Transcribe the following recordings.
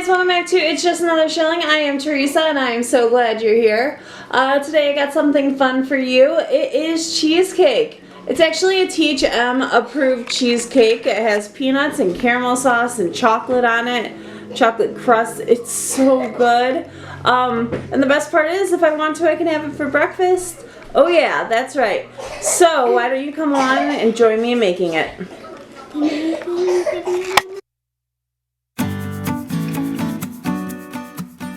guys, welcome back to It's Just Another Shilling. I am Teresa and I am so glad you're here. Today I got something fun for you. It is cheesecake. It's actually a THM approved cheesecake. It has peanuts and caramel sauce and chocolate on it. Chocolate crust. It's so good. And the best part is if I want to I can have it for breakfast. Oh yeah, that's right. So why don't you come on and join me in making it.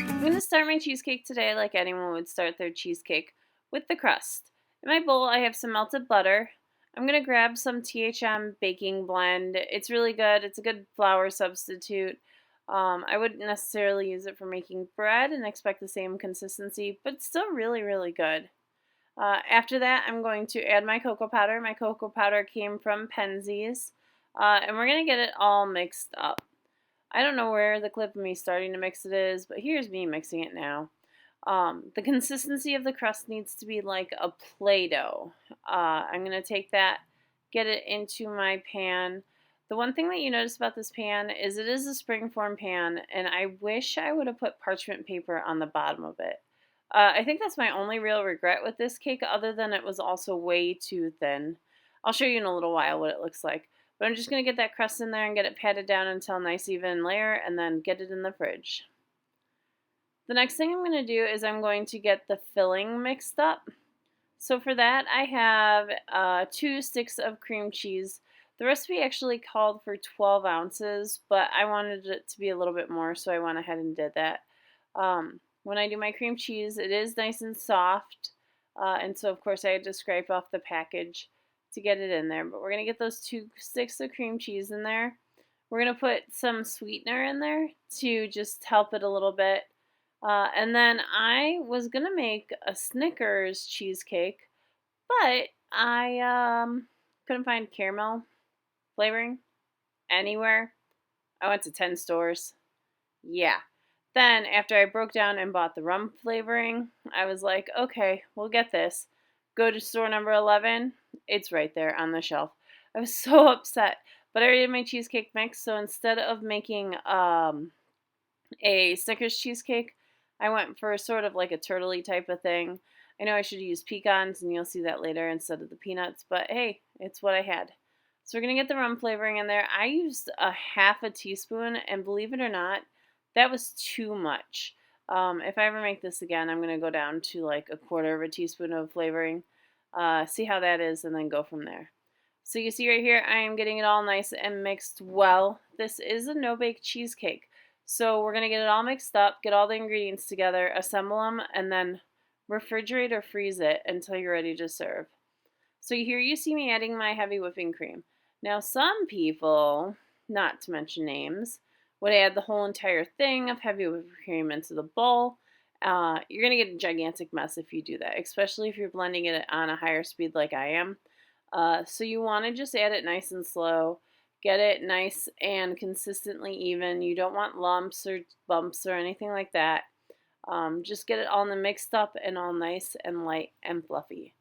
I'm going to start my cheesecake today like anyone would start their cheesecake, with the crust. In my bowl I have some melted butter. I'm going to grab some THM baking blend. It's really good. It's a good flour substitute. I wouldn't necessarily use it for making bread and expect the same consistency, but it's still really, really good. After that I'm going to add my cocoa powder. My cocoa powder came from Penzies, and we're going to get it all mixed up. I don't know where the clip of me starting to mix it is, but here's me mixing it now. The consistency of the crust needs to be like a Play-Doh. I'm going to take that, get it into my pan. The one thing that you notice about this pan is it is a springform pan, and I wish I would have put parchment paper on the bottom of it. I think that's my only real regret with this cake, other than it was also way too thin. I'll show you in a little while what it looks like. But I'm just going to get that crust in there and get it patted down until a nice even layer and then get it in the fridge. The next thing I'm going to do is I'm going to get the filling mixed up. So for that I have 2 sticks of cream cheese. The recipe actually called for 12 ounces, but I wanted it to be a little bit more, so I went ahead and did that. When I do my cream cheese, it is nice and soft, and so of course I had to scrape off the package to get it in there. But we're going to get those 2 sticks of cream cheese in there. We're going to put some sweetener in there to just help it a little bit. And then I was going to make a Snickers cheesecake, but I couldn't find caramel flavoring anywhere. I went to 10 stores. Yeah. Then after I broke down and bought the rum flavoring, I was like, okay, we'll get this. Go to store number 11. It's right there on the shelf. I was so upset. But I already had my cheesecake mix, so instead of making a Snickers cheesecake, I went for sort of like a turtley type of thing. I know I should use pecans, and you'll see that later instead of the peanuts, but hey, it's what I had. So we're going to get the rum flavoring in there. I used a half a teaspoon, and believe it or not, that was too much. If I ever make this again, I'm going to go down to like a quarter of a teaspoon of flavoring, see how that is, and then go from there. So you see right here, I am getting it all nice and mixed well. This is a no-bake cheesecake. So we're going to get it all mixed up, get all the ingredients together, assemble them, and then refrigerate or freeze it until you're ready to serve. So here you see me adding my heavy whipping cream. Now some people, not to mention names, would add the whole entire thing of heavy whipping cream into the bowl. You're going to get a gigantic mess if you do that, especially if you're blending it on a higher speed like I am. So you want to just add it nice and slow. Get it nice and consistently even. You don't want lumps or bumps or anything like that. Just get it all mixed up and all nice and light and fluffy.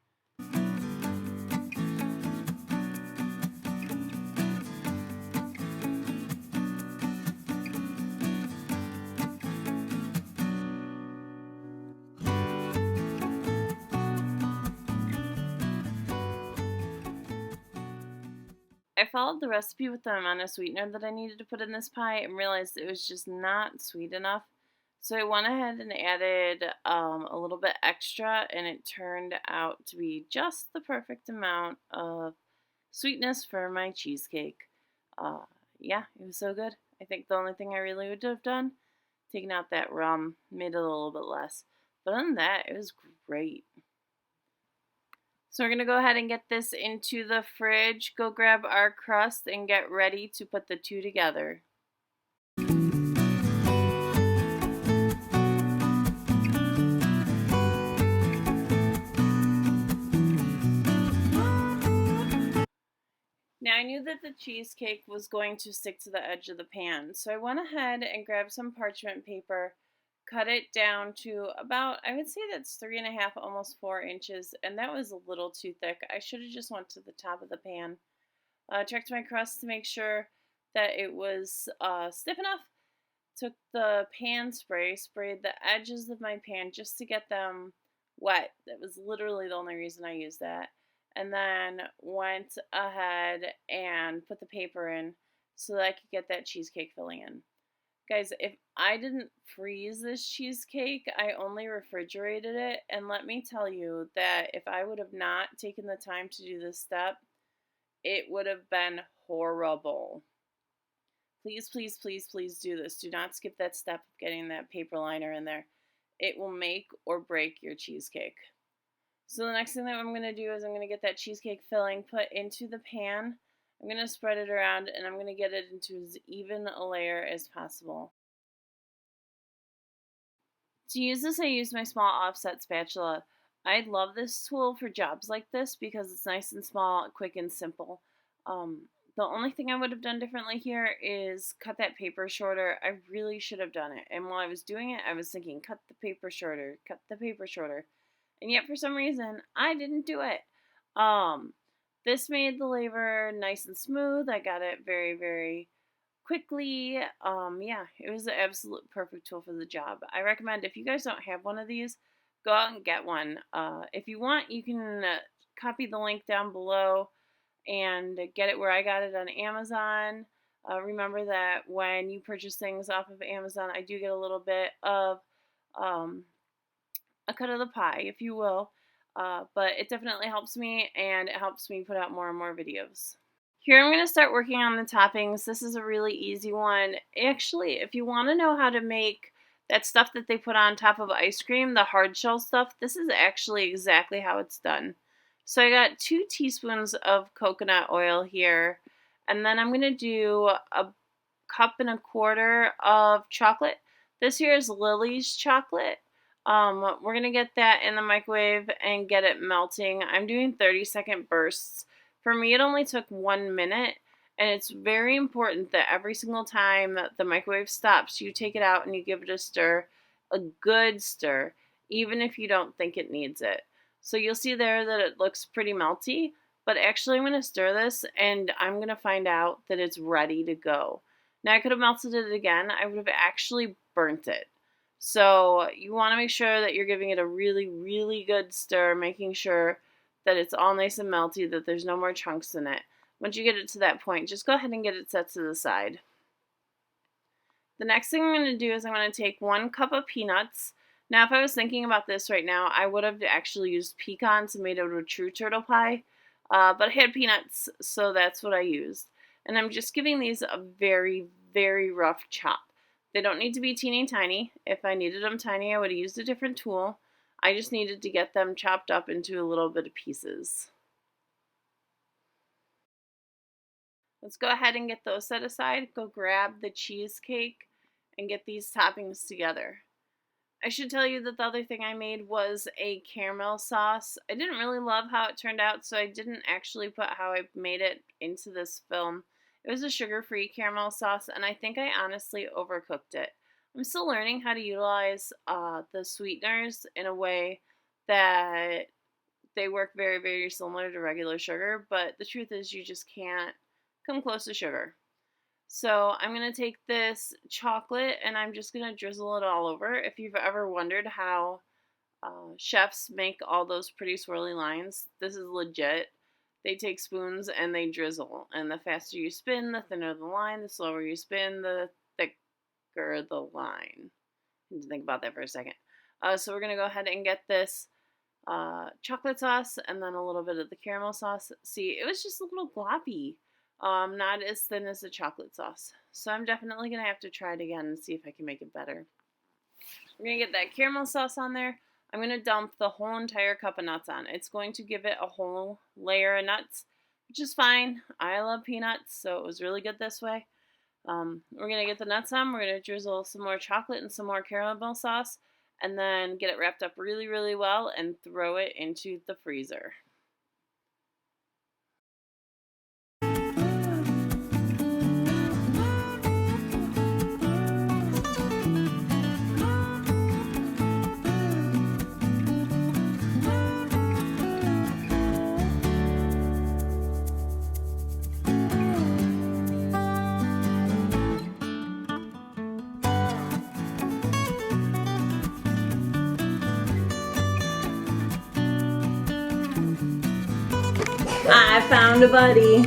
I followed the recipe with the amount of sweetener that I needed to put in this pie and realized it was just not sweet enough. So I went ahead and added a little bit extra, and it turned out to be just the perfect amount of sweetness for my cheesecake. Yeah, it was so good. I think the only thing I really would have done, taking out that rum, made it a little bit less. But other than that, it was great. So we're going to go ahead and get this into the fridge, go grab our crust, and get ready to put the two together. Now I knew that the cheesecake was going to stick to the edge of the pan, so I went ahead and grabbed some parchment paper, cut it down to about, I would say that's 3.5, almost 4 inches, and that was a little too thick. I should have just went to the top of the pan. Checked my crust to make sure that it was stiff enough took the pan spray, sprayed the edges of my pan just to get them wet. That was literally the only reason I used that. And then went ahead and put the paper in so that I could get that cheesecake filling in. Guys, if I didn't freeze this cheesecake, I only refrigerated it. And let me tell you that if I would have not taken the time to do this step, it would have been horrible. Please, please, please, please do this. Do not skip that step of getting that paper liner in there. It will make or break your cheesecake. So the next thing that I'm going to do is I'm going to get that cheesecake filling put into the pan. I'm going to spread it around and I'm going to get it into as even a layer as possible. To use this, I use my small offset spatula. I love this tool for jobs like this because it's nice and small, quick and simple. The only thing I would have done differently here is cut that paper shorter. I really should have done it. And while I was doing it, I was thinking, cut the paper shorter, cut the paper shorter. And yet, for some reason, I didn't do it. This made the labor nice and smooth. I got it very, very quickly. Yeah, it was the absolute perfect tool for the job. I recommend if you guys don't have one of these, go out and get one. If you want, you can copy the link down below and get it where I got it on Amazon. Remember that when you purchase things off of Amazon, I do get a little bit of a cut of the pie, if you will. But it definitely helps me, and it helps me put out more and more videos. Here I'm going to start working on the toppings. This is a really easy one. Actually, if you want to know how to make that stuff that they put on top of ice cream, the hard shell stuff, this is actually exactly how it's done. So I got 2 teaspoons of coconut oil here, and then I'm going to do a cup and a quarter of chocolate. This here is Lily's chocolate. We're going to get that in the microwave and get it melting. I'm doing 30-second bursts. For me, it only took 1 minute, and it's very important that every single time the microwave stops, you take it out and you give it a good stir, even if you don't think it needs it. So you'll see there that it looks pretty melty, but actually I'm going to stir this and I'm going to find out that it's ready to go. Now I could have melted it again. I would have actually burnt it. So you want to make sure that you're giving it a really, really good stir, making sure that it's all nice and melty, that there's no more chunks in it. Once you get it to that point, just go ahead and get it set to the side. The next thing I'm going to do is I'm going to take 1 cup of peanuts. Now, if I was thinking about this right now, I would have actually used pecans and made it a true turtle pie. But I had peanuts, so that's what I used. And I'm just giving these a very, very rough chop. They don't need to be teeny tiny. If I needed them tiny, I would have used a different tool. I just needed to get them chopped up into a little bit of pieces. Let's go ahead and get those set aside. Go grab the cheesecake and get these toppings together. I should tell you that the other thing I made was a caramel sauce. I didn't really love how it turned out, so I didn't actually put how I made it into this film. It was a sugar-free caramel sauce, and I think I honestly overcooked it. I'm still learning how to utilize the sweeteners in a way that they work very, very similar to regular sugar, but the truth is you just can't come close to sugar. So I'm going to take this chocolate and I'm just going to drizzle it all over. If you've ever wondered how chefs make all those pretty swirly lines, this is legit. They take spoons and they drizzle. And the faster you spin, the thinner the line. The slower you spin, the thicker the line. I need to think about that for a second. So we're going to go ahead and get this chocolate sauce and then a little bit of the caramel sauce. See, it was just a little gloppy. Not as thin as the chocolate sauce. So I'm definitely going to have to try it again and see if I can make it better. We're going to get that caramel sauce on there. I'm going to dump the whole entire cup of nuts on. It's going to give it a whole layer of nuts, which is fine. I love peanuts, so it was really good this way. We're going to get the nuts on. We're going to drizzle some more chocolate and some more caramel sauce, and then get it wrapped up really, really well and throw it into the freezer. I found a buddy.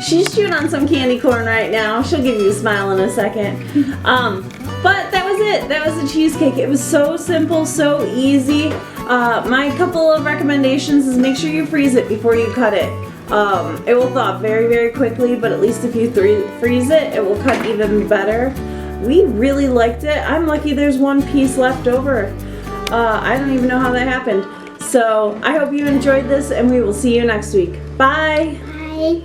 She's chewing on some candy corn right now. She'll give you a smile in a second. But that was it. That was the cheesecake. It was so simple, so easy. My couple of recommendations is make sure you freeze it before you cut it. It will thaw very, very quickly, but at least if you freeze it, it will cut even better. We really liked it. I'm lucky there's one piece left over. I don't even know how that happened. So I hope you enjoyed this, and we will see you next week. Bye. Bye.